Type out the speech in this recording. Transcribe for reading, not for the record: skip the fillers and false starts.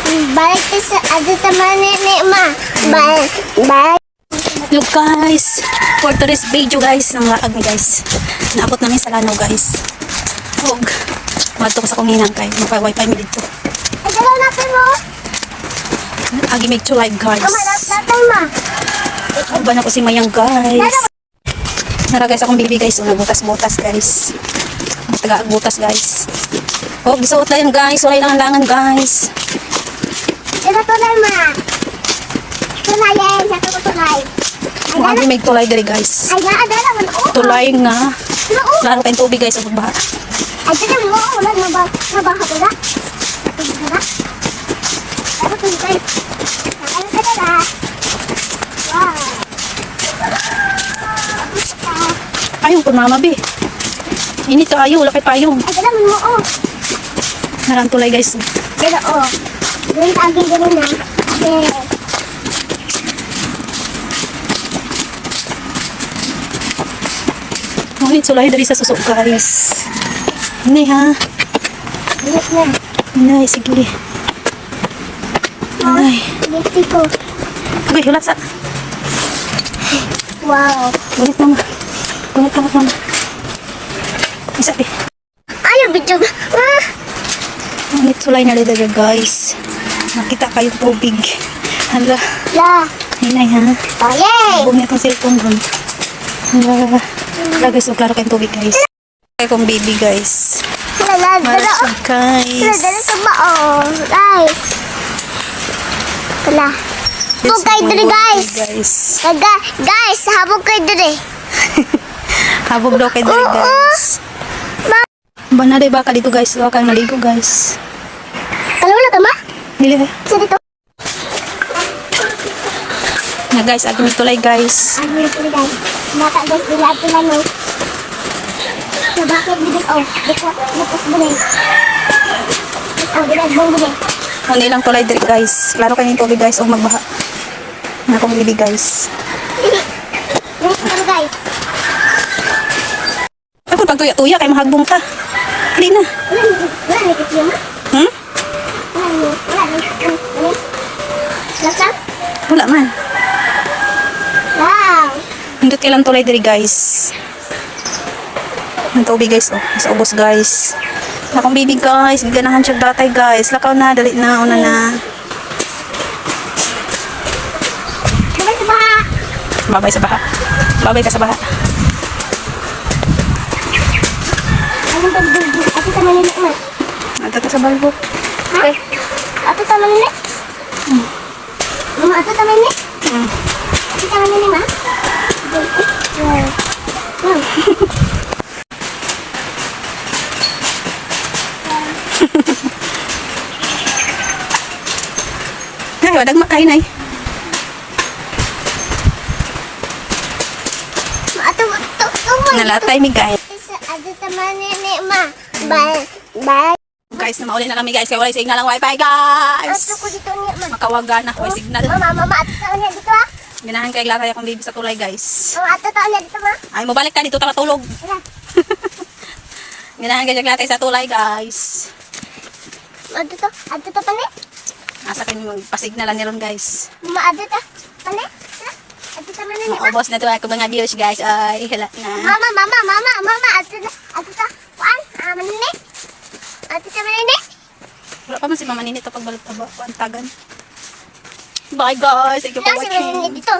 Balik ka sa ado taman ni ma. Balik. Hello guys, for today's video guys, ang laag ni guys, naabot namin sa Lanao guys. Huwag madto ko sa kuminang kay wifi mi dito. Ay, dalaw natin mo. Agi make to live guys. Kumalat natin ma. Uban ako si Mayang guys. Nara guys akong bibi guys, butas-butas guys. Taga-butas guys. Huwag gisuot lang yan guys, wala lang langan guys. Ito tulay ma. Tulayin, sa tutulay. Kung agi make tulay diri guys. Ay, dalaw man. Tulay nga. Laro kayong tubig guys sa magbaha. Ay, dalaw mo. Wala na ba? Nabaha ko na. Ano ito guys? Ayun ka na. Wow. Ayong po mama be. Ini to ayo, wala kay payong. Ay, dalaw mo. Oh. Narang tulay guys. Dalaw oh. Doon sa aging gano'n na. Okay. Ngunit sulay dari sa susok guys. Ini ha. Ulit na. Inay, sige. Ay. Lipstick ko. Okay, hulat sa. Wow. Ulit mama. Ulit mama. Isa eh. Ayaw, video. Ah. Ngunit sulay na rin guys. Nakita kayo tubig. Hala. La. Inay ha. Oh, yay. Bumit ang cellphone ron. Hala. Hala guys, klaro kayong tubig guys. Kaya kong baby guys. Dala, dala. Malasog guys. Dala sa bao. Guys. Dala. Habog kayo diri guys. Guys, habog kayo diri. Habog daw kayo diri guys. Bana day baka dito guys. Huwag kang maligo guys. Kalawala ka ma? Dili. Sa dito. Na guys, agad tulay guys. Ano yung diri guys? Mata guys, dili ato na no. Sa bakit dili? Oh, dito. Bukas dili. Oh, dili. Bong dili. Hindi lang tulay diri guys. Klaro kayo yung tubig guys. O magbaha. Na akong baby guys. Dito guys. Ay kung pagtuya-tuya kay mahagbong ka. Hindi na. Wala ni kityo ma? Hmm? Wala ni. Lasa? Wala man. Wow. Hindot kailang tulay diri guys. Ang tubig guys. Oh, sa ubos guys. Na akong baby guys. Ganahan siya datay guys. Lakaw na. Dali na. Una na. Diba sa baha? Babay sa baha. Babay ka sa baha. Anong pagdulog? Ato tama nila ma? Ato ka sa balbo. Okay. Ato tama nila? Mama, ato tama nila? Ato tama nila ma? Wow. Wow. Ay, wadag makain ay. Ato, Nalatay mi guys. ato tama nila ma? Bye. Guys, na mauli na kami guys. Kaya wala signal ang wifi guys. Ato ko dito niya ma? Makawaga na. Wala signal. Mama, ato tama niya dito ah? Ganahan kay latay akong baby sa tulay guys. Mama, ato tama niya dito ma? Ay, mabalik ka dito tulog. Wala. Ganahan kay latay sa tulay guys. Ato to pala? Asa kayo magpasignalan ni ron guys. Mama, ato to pala? Ato tama na niya ma? Maubos na to ako mga views guys. Ay, hala na. Mama, ato to. Kuan? Manini? Ato to manini? Wala pa man si Mama Nini to pagbalik taban. Bye guys. Thank you for Wala si manini watching. dito.